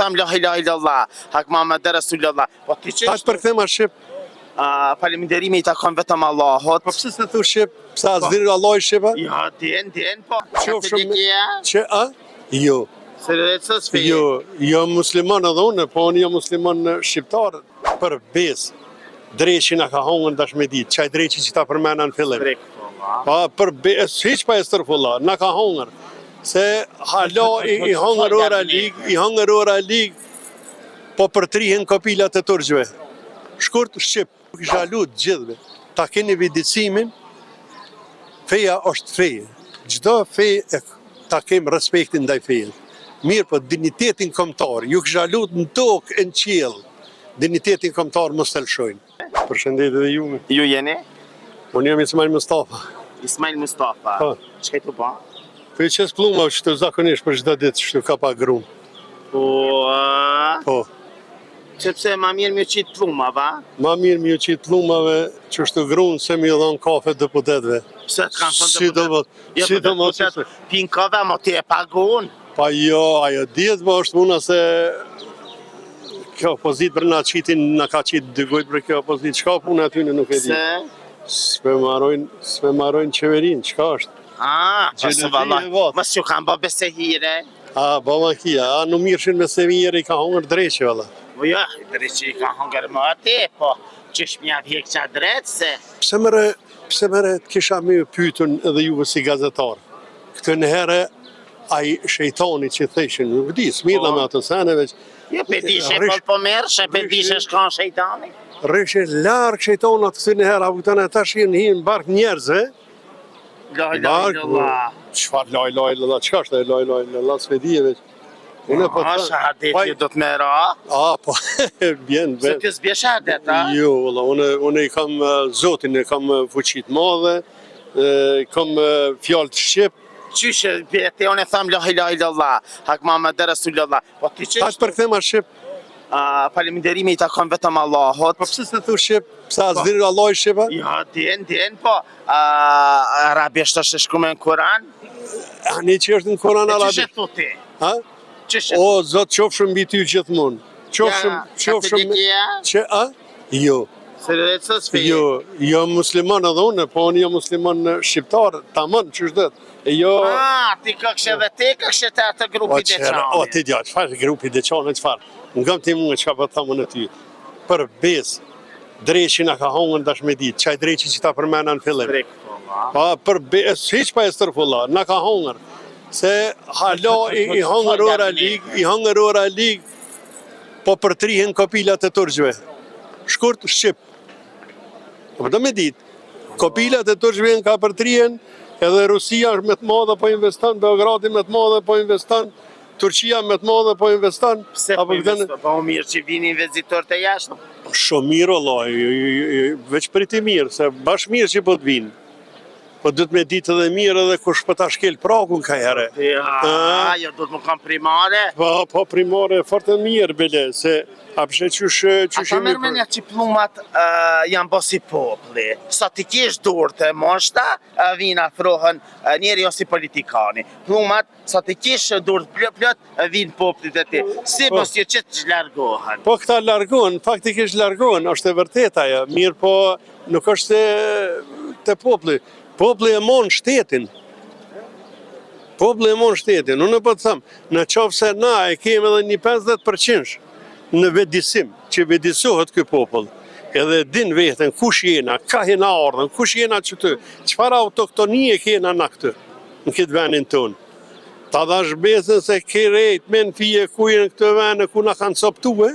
tham la ilaha illallah, hak Muhammed Rasulullah. Po ti ç'është? Tash përkthema shqip. Faleminderimi i takon vetëm Allahut. Po pse se thu shqip? Pse as din Allah i shqipa? Ja, den po. Qofshëm që Jo. Se dhe sfe. Jo musliman edhe unë, po unë jo musliman shqiptar. Për besë, dreqi na ka hongën dash me ditë. Çaj dreqi që ta përmena në fillim. Pa për besë, hiç pa estërfulla, na ka hongër. Se hala i hongër ora lig, po përtrihen kopilat e turqve. Shkurt shqip, kisha lutë gjithve. Ta keni vidicimin, feja është feje. Çdo feje ta kem respektin ndaj fejes. Mirë, po dignitetin kombëtar, ju kisha lutë në tokë e në qiell. Dignitetin kombëtar mos të lëshojnë. Përshëndetje dhe juve. Ju jeni? Unë jam Ismail Mustafa. Ismail Mustafa. Po. Çka tu ba? Po i qes pluma që zakonisht për çdo ditë që ka pa grumë. Po. Sepse ma mirë mi qitë pluma, va? Ma mirë mi qitë plumave që është grunë se mi dhonë kafe deputetve. Pse të kanë thënë deputet? Pin kafe, mo ti e pagun? Pa jo, ajo djetë, po është muna se kjo opozit për na qitin, na ka qitë dygojt për kjo opozit. Qka punë aty në nuk e di? S'pe marojnë qeverin, qka është? Pasë vallaj, mas që kanë bë besehire? Bama kia, në mirëshin me sevire i ka hongër dreqe, valla. Po ja, dreqe i ka hongër më ati, po qësh mja vjek qa dreqe se? Pse mëre të kisha me pyetën edhe juve si gazetar. Këtë në herë, ai shejtani që theshin, nuk di, s'mirë me ato seneve që... Jo, pe dishe po mërshë, pe dishe shka shejtani? Rrishe largë shejtanat këtë në herë, apo këtëne tash jenë hinë bark njerëzve. La ilaha illallah. Qfar la ilaha illallah, qka është la ilaha illallah, s've dijeve që... Shahadeti do të mera? Po, bjen. Se të s'bje shahadet, a? Jo, unë i kam Zotin, i kam fuqit madhe, i kam fjallë të shqip. Qyshe, te unë e tham la ilaha illallah, hak Muhammed Rasulullah. Po ti ç'është? Tash përkthema shqip. Faleminderimi i takon vetëm Allahut. Po pse se thu shqip? Pse as din Allah i shqipa? Ja, den po. Arabisht është shkruar në Kur'an? Ani që është në Kur'an arabisht. Ç'është thotë? Ha? O, Zot qofshëm mbi ty gjithmonë. Qofshëm që Jo. Se dhe sfe. Jo musliman edhe unë, po unë jo musliman shqiptar, tamam ç'është. Jo. Ti këkshë dhe ti këkshë të atë grupi deçani. O, ti dja, çfarë grupi deçani, çfarë? Nga ti mua çka po thamë në ty. Për besë, dreqi na ka hongën dash me ditë. Çaj dreqi që ta përmena në fillim. Pa për besë, hiç pa estërfulla, na ka hongër. Se hala i hongër ora lig, po përtrihen kopilat e turqve. Shkurt shqip. Po do me ditë, kopilat e turqve ka përtrihen, edhe Rusia është me të madhe po investon, Beogradi me të madhe po investon, Turqia me të madhe po investon. Pse po investon? Po mirë që vinin vizitor të jashtëm. Shumë mirë, Allah, veç për ti mirë, se bashkë mirë që po të vinë. Po du të me ditë edhe mirë edhe kush për ta shkel prakun ka here. Jo, du të më kam primare? Po primare, fortë mirë, bele, se apëshe qysh ata mërmenja që plumat janë bosi popli. Sa ti kesh dur të moshta, vinë afrohen njeri osi politikani. Plumat, sa ti kesh dur të plot, vinë poplit e ti. Si mos që që largohen? Po këta largohen, faktikisht largohen, është e vërtet ajo. Mirë po nuk është të popli. Popli e monë shtetin. Unë po të thamë, në qofë se na e kemi edhe një 50% në vedisim, që vedisohet këj popull, edhe din vetën, kush jena, ka jena ardhen, kush jena qëtë, qëfar autoktonie kena në këtë, në këtë venin tonë. Ta dhash besën se kërejt me në fije ku jenë këtë venë, ku na kanë coptue,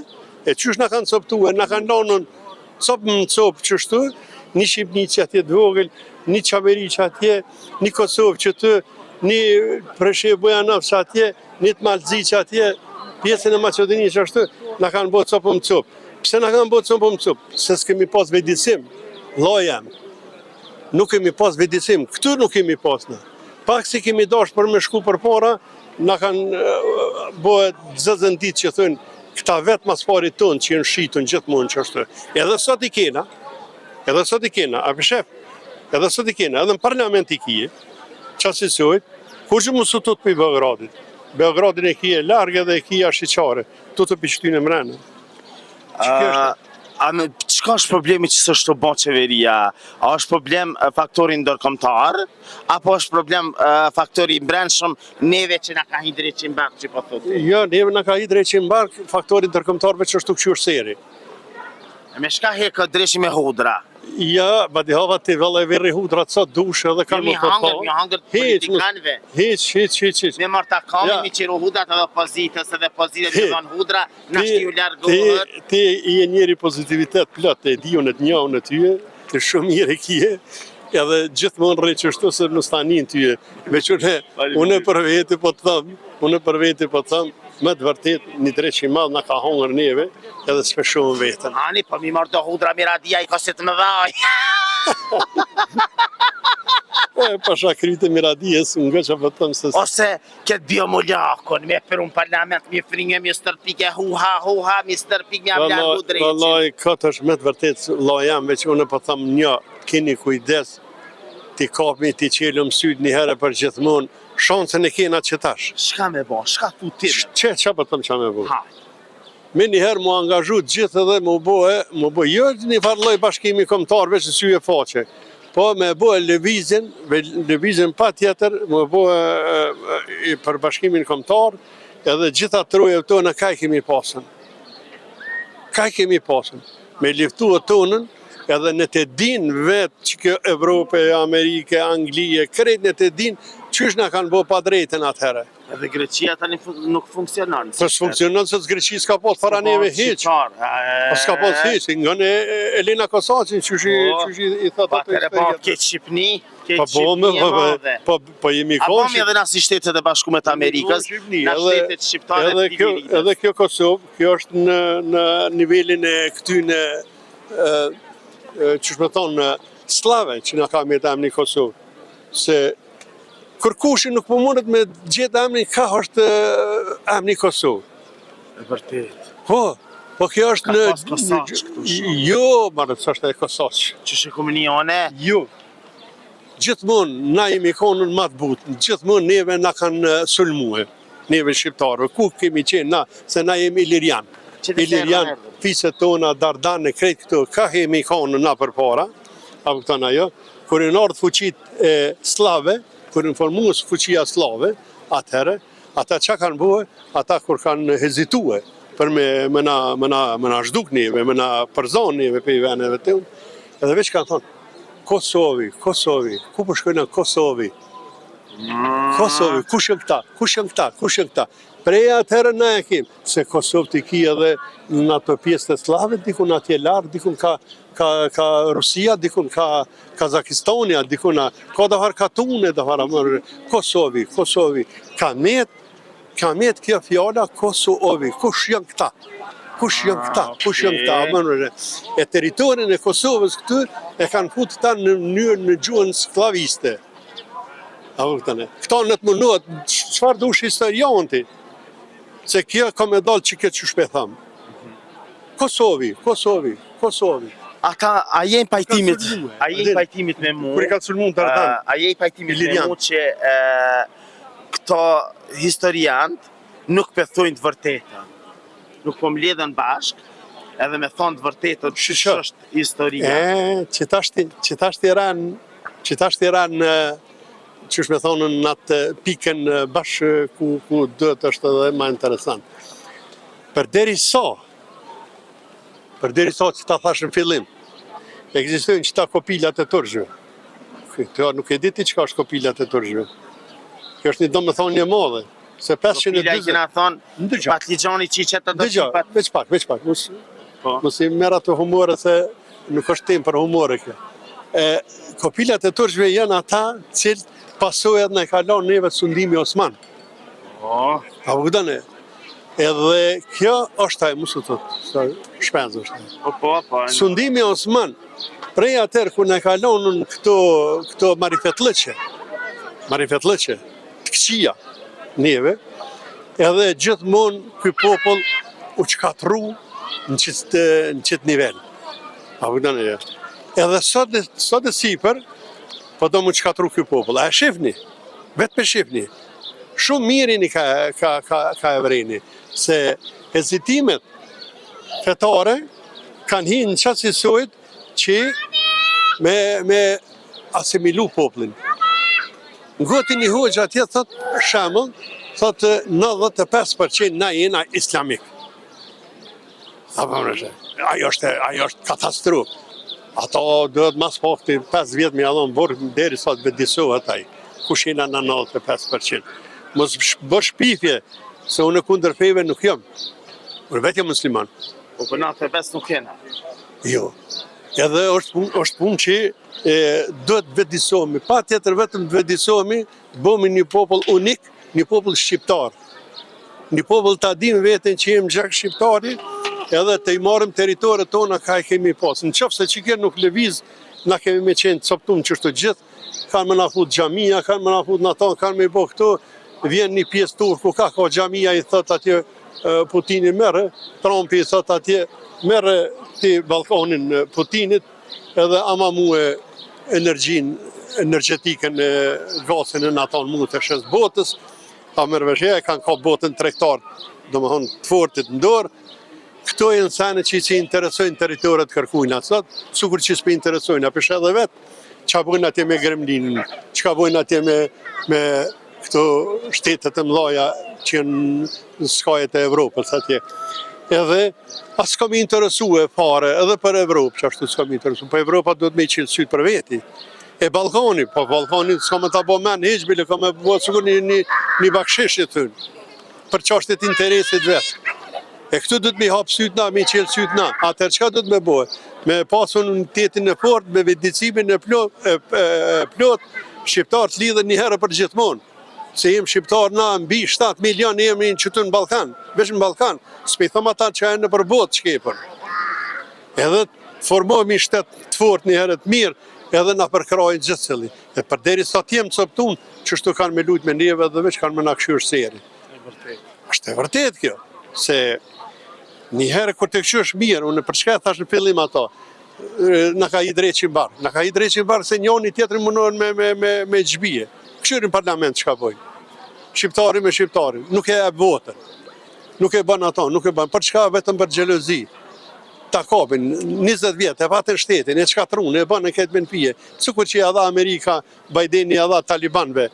e qysh na kanë coptue, na kanë donën copë më copë qështu, një Shqipni që atje dvogël, një Qaveri që atje, një Kosovë që të, një Preshe Bujanov që atje, një të Malzi që atje, pjesën e Macedoni që ashtu, na kanë bo copë më copë. Pse na kanë bo copë më copë? Se s'kemi pas vedisim, lojem. Nuk kemi pas vedisim, këtu nuk kemi pas në. Pak si kemi dash për me shku për para, na kanë bëhet zëzën ditë që thënë, këta vetë mas parit tonë që jenë shqitën gjithmonë që ashtu. Edhe sot i kena, a për shef, edhe në parlament i kije, qasisojt, kur që mësë të të për i Beogradit, Beogradin e kije largë edhe e kije ashtiqare. Tu të pishtynë mrenë. Çka është problemi që s'është të bën qeveria? A është problem faktori ndërkombëtar apo është problem faktori brendshëm neve që na ka hidhur çimbark që po thotë? Jo, neve na ka hidhur çimbark faktori ndërkombëtar që është të këshuar seri. Me shka hekë dreshi me hudra? Ja, ma di hava të vëllë e veri hudra të sa dushë edhe kanë më të Mi hangër politikanëve. Hiq. Me marta kami, mi qiru hudrat edhe opozitës edhe pozitët që dhënë hudra, në shti ju largohër. Ti je njeri pozitivitet plot, e di unë të njohën e tyje, të shumë mirë e kije, edhe gjithmonë rreqështu se në stanin tyje. Me qëne, unë për vete po të thëmë, me të vërtet, një dreq i madhë në ka hongër neve, edhe s'pe shumë vetën. Ani, po mi marrë do hudra Miradia i kosit më vaj. Pasha kryte Miradijes, nga që pëtëm se... Ose këtë biomolakon, me për un parlament, mi fringe, mi stërpike, huha, mi stërpike, mi avlargu drejqin. Vallaj, këtë është me të vërtet, lajam, veç unë po thëmë një, keni kujdes, ti kapmi, ti qelëm syt një herë për gjithmonë, shansën e kena që tash. Shka me bo, shka tutime? Qa pëtëm qa me bo? Me një herë mu angazhu gjithë edhe mu bo, jo një farloj bashkimi kombëtarëve që sy e faqe, po me bo lëvizjen pa tjetër, mu bo për bashkimin kombëtar, edhe gjitha troje tona kaj kemi pasën. Me liftu e tonën, edhe në të din vetë që kjo Evropë, Amerike, Anglije, krejt në të din, qysh në kanë bo pa drejten atëherë. Edhe Greqia tani nuk funksionon. Po s'funksionon se Greqia s'ka pas para neve hiq. Po s'ka pas hiq, nga në Elena Kosacin, qysh i thot ato eksperientë. Po keq Shqipni, po jemi kosh. A bomi edhe na si shtetet e bashkuara të Amerikës, na shtetet shqiptare të Lirisë. Edhe kjo Kosovë, kjo është në nivelin e këtyne që shme thonë slave që nga ka me të emni Kosovë, se kërkushi nuk po mundet me gjithë emni ka është emni Kosovë. E vërtet. Po kjo është në... Ka pas Kosaq këtu shumë. Jo, marë të është e Kosaq. Që shë komunione? Jo. Gjithmonë na jemi konën matë butë, gjithmonë neve na kanë sulmue, neve shqiptarë, ku kemi qenë na, se na jemi Ilirian. Ilirian, fiset tona, Dardane, krejt këto, ka hemi konën na për para, apo këtana jo, kur në ardhë fuqit slave, kur në formuës fuqia slave, atëherë, ata që kanë buhe, ata kur kanë hezitue, për me na zhduk neve, me na përzon neve për i veneve të unë, edhe veç kanë thonë, Kosovi, ku përshkojnë Kosovi? Kosovi, kush janë këta? Preja atëherë na e kemë, se Kosovë t'i ki edhe në ato pjesë të slavit, dikun atje lartë, dikun ka Rusia, dikun ka Kazakistonia, dikun ka dëfar Katune, dëfar amërë, Kosovi, ka met kjo fjalla Kosovi, kush janë këta? Amërë, e teritorin e Kosovës këtu e kanë futë ta në mënyrë në gjuhën sklaviste. Këta në të mëndohet, qëfar dush historion ti? Se kjo ka me dalë që këtë që shpe thamë. Kosovi. A jenë pajtimit me mu? Kër i ka të sulmun të ardhanë? A jenë pajtimit me mu që këto historiantë nuk pëthojnë të vërteta. Nuk po mbledhen bashk, edhe me thonë të vërtetën që është historia. Që tashtë i ranë, që shme thonë në atë piken bashkë ku dëtë është edhe ma interesant. Për deri sa që ta thashë në fillim, egzistojnë qëta kopilat e tërgjëve. Kjo nuk e diti që ka është kopilat e tërgjëve. Kjo është një do me thonë një modhe. Kopila i kena thonë, Patligjani Qiqet të dërgjëpat. Veç pak, mos i mera të humore se nuk është tim për humore kjo. Kopilat e tërgjëve janë ata cilë pasojat në e kalon neve sundimi Osman. A vëgdane, edhe kjo është taj, musë të shpenzë është. Sundimi Osman, prej atër ku në e kalonën këto marifetlëqe, të këqia neve, edhe gjithmonë këj popull u qkatru në qëtë nivel. A vëgdane, edhe sot e sipër, po do mu qkatru këj popull. A e shifni, vetë me shifni. Shumë mirin i ka evreni, se hezitimet fetare kanë hinë në qatë sisojt që me asimilu poplin. Ngoti një hoxha atje, thot, shemëll, thot 95% na jena islamik. Ajo është katastrofë. Ato duhet mas pafti 5 vjetë me adhon borë deri sa të vedisohet ai. Kush jena në 95%. Mos bë shpifje, se unë kundër feve nuk jam. Unë vetë jam musliman. Po për 95 nuk jena. Jo. Edhe është punë që duhet vedisohemi. Pa tjetër vetëm vedisohemi, bëmi një popull unik, një popull shqiptar. Një popull ta dim veten që jem gjak shqiptari, edhe të i marrim teritoret tona ka i kemi pas. Në qoftë se që kjerë nuk lëviz, na kemi me qenë coptum që shtë gjithë, kanë me na fut xhamia, kanë me na fut në ta, kanë me i bo këto, vjen një pjesë turku, ka xhamia i thot atje Putini merre, Trumpi i thot atje merre ti Ballkanin Putinit, edhe ama muë energjetikën e gasin e naton mu të shes botës, ta mërveshje, kanë ka botën tregtar, do më thonë të fortit në dorë. Këto e nësane që i interesojnë teritoret kërkujnë atësat, sukur që s'pe interesojnë, apësh edhe vetë, që bojnë atje me Gremlinin, që ka bojnë atje me këto shtetet e mdhaja që në skajet e Evropës atje. Edhe, as s'ka me interesu e fare, edhe për Evropë, që ashtu s'ka me interesu, për Evropa do të me i qilë sytë për veti. E Ballkani, po Ballkani s'ka me ta bo men heqbile, ka me bo sigur një bakshishit thënë, për qashtet interesit vetë. E këtu du të me hapë sytë na, me qelë sytë na. Atër qka du të me bojë? Me pasun unitetin e fort, me vendicimin e plot, shqiptarët lidhen një herë për gjithmonë. Se jem shqiptar na, mbi 7 milion jemi në qëtu në Ballkan, veç në Ballkan. S'pe i thom ata që e në për botë shkepër. Edhe formohemi shtetë të fort një herë të mirë, edhe na përkrajnë gjithë cili. E për deri sa t'jem coptun, qështu kanë me lujt me neve dhe veç kanë me na këshyrë seri. Ashtë e vërtet kjo, se një herë kur të këshysh mirë, unë për çka thash në fillim ato, na ka i dreqin barë. Na ka i dreqin barë se njoni tjetëri mundohen me gjbije. Këshyrin parlament çka bojnë. Shqiptari me shqiptari, nuk e votën. Nuk e bën ato, nuk e bën. Për çka vetëm për xhelozi. Ta kapin 20 vjet, e patën shtetin, e çkatrun, e bën e këtë benfije. Sikur që ja dha Amerika, Bideni ja dha talibanëve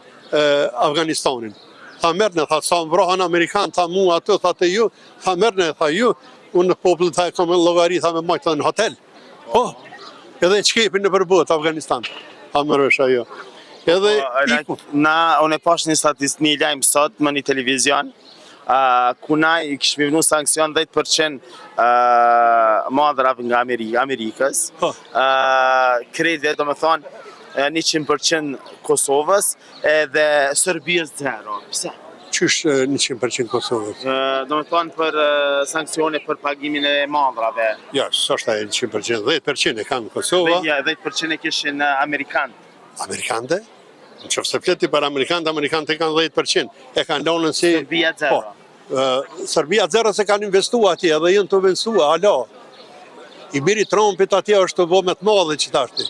Afganistanin. Tha mërne, tha sa më vrohan Amerikan, tha mu ato, tha të ju, tha mërne, tha ju, unë në popullin tha e kam logari, tha me majtë në hotel. Po, edhe qkepin në përbot, Afganistan. Tha mërvesh ajo. Edhe iku. Unë e pash një lajmë sot më një televizion, ku na i kishmi vënu sankcion 10% madrave nga Amerikës. Kredi, do me thonë, 100% Kosovës edhe Serbijës 0. Pse? Qysh 100% Kosovës? Do me thonë për sankcione për pagimin e madrave. Ja, s'është e 100%, 10% e kanë Kosova. Ja, 10% e kishin Amerikanë. Amerikante? Në qofë se fleti për Amerikante kanë 10%. E kanë lonën si... Serbia 0. Serbia 0 se kanë investu atje edhe jënë të investua, alo. I biri Trumpit atje është të bo me të madhe që tashti.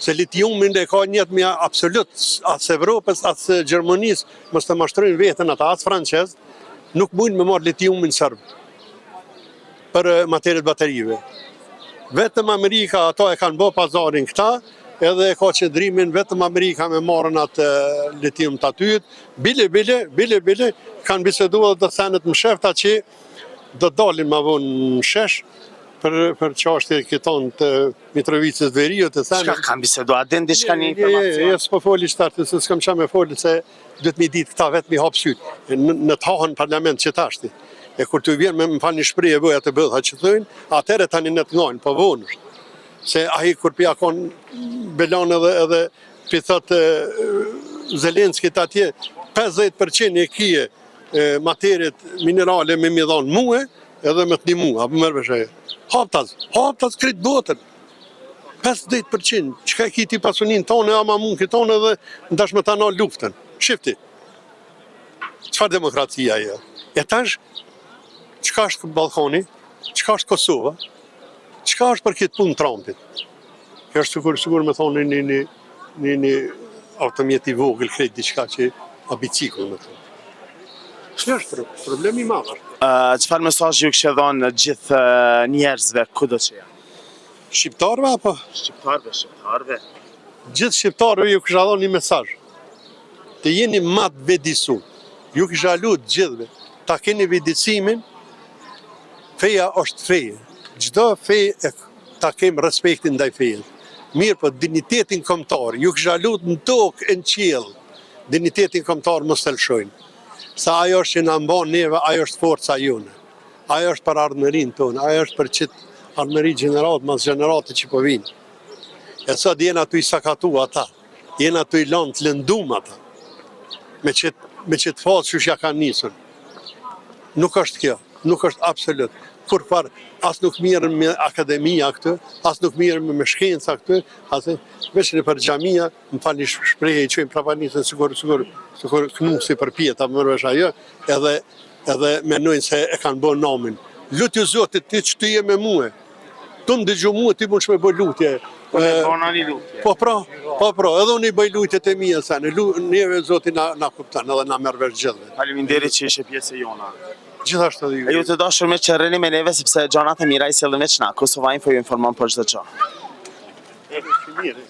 Se litiumin e ka njët me absolut, atës Evropës, atës Gjermanisë, mës të mashtrujnë vetën ata, atës Francesë, nuk mujnë me marrë litiumin sërbë për materiet baterive. Vetëm Amerika, ato e kanë bo pazarin këta, edhe e ka qëndrimin, vetëm Amerika me marrën atë litium të atyt, bile, kanë bisedua dhe senet më shefta që do dalin ma vonë në shesh, për qashtje këton të Mitrovicës Veriut të thënë. Çka kanë bisedu, a den diçka një informacion? Jo, s'po foli shtartë, se s'kam qa me foli, se dhëtë mi ditë këta vetë mi hapë sytë, në të hahën parlament që tashti. E kur të vjen me më falë një shprije bëja të bëdha që thëjnë, atëre tani në të ngajnë, po vonësht. Se aji kur pja konë Belan edhe pithot Zelenskit atje, 50% e kije materit minerale me mi dhanë muë, edhe me të një muë, apë mërvesh aje. Haptas kritë botën. 50%, qëka e kiti pasunin tonë, ama mund tonë edhe ndash me të anal luftën. Shifti. Qëfar demokracia e? E tash, qëka është Ballkani, qëka është Kosova, qëka është për këtë punë Trumpit? Kjo është sigur me thonë një automjet i vogël, krejt diçka që a bicikull me thonë. Kjo është problemi i madh. Çfarë mesazhi ju kishte dhënë gjithë njerëzve kudo që janë? Shqiptarëve apo? Shqiptarëve. Gjithë shqiptarëve ju kisha dhënë një mesazh. Të jeni më të vedisu. Ju kisha lutë gjithëve, ta keni vedicimin, feja është feje. Çdo feje ta kemi respektin ndaj fejes. Mirë, po dignitetin kombëtar, ju kisha lutë në tokë e në qiell, dignitetin kombëtar mos të lëshojnë. Sa ajo është që na mban neve, ajo është forca jone. Ajo është për ardhmërinë tonë, ajo është për çit ardhmëri gjenerat mas gjenerate që po vinë. E sot jena tu i sakatu ata, jena tu i lanë të lëndum ata, me qëtë falë që ja kanë nisën. Nuk është kjo, nuk është absolut. Kur par, as nuk mirën me akademia këtë, as nuk mirën me shkenca këtë, veç në për xhamia, më falni shprehje i qojmë prapanisën sikur knusi për pjeta, më mërvesh ajo, edhe menojnë se e kanë bo namin. Lutju Zotit, ti që ty je me muë, tu më dëgju muë, ti mund shme bëj lutje. Po pra, edhe unë i bëj lutjet e mija, se neve Zotit na kuptan, edhe na merr vesh gjithve. Faleminderit që ishe pjesë e jona. Gjithashtu edhe ju. E ju të dashur me që rrini me neve, sepse gjonat e mira i sjellin veç na. Kosova Info ju informon për çdo gjë. Mirë.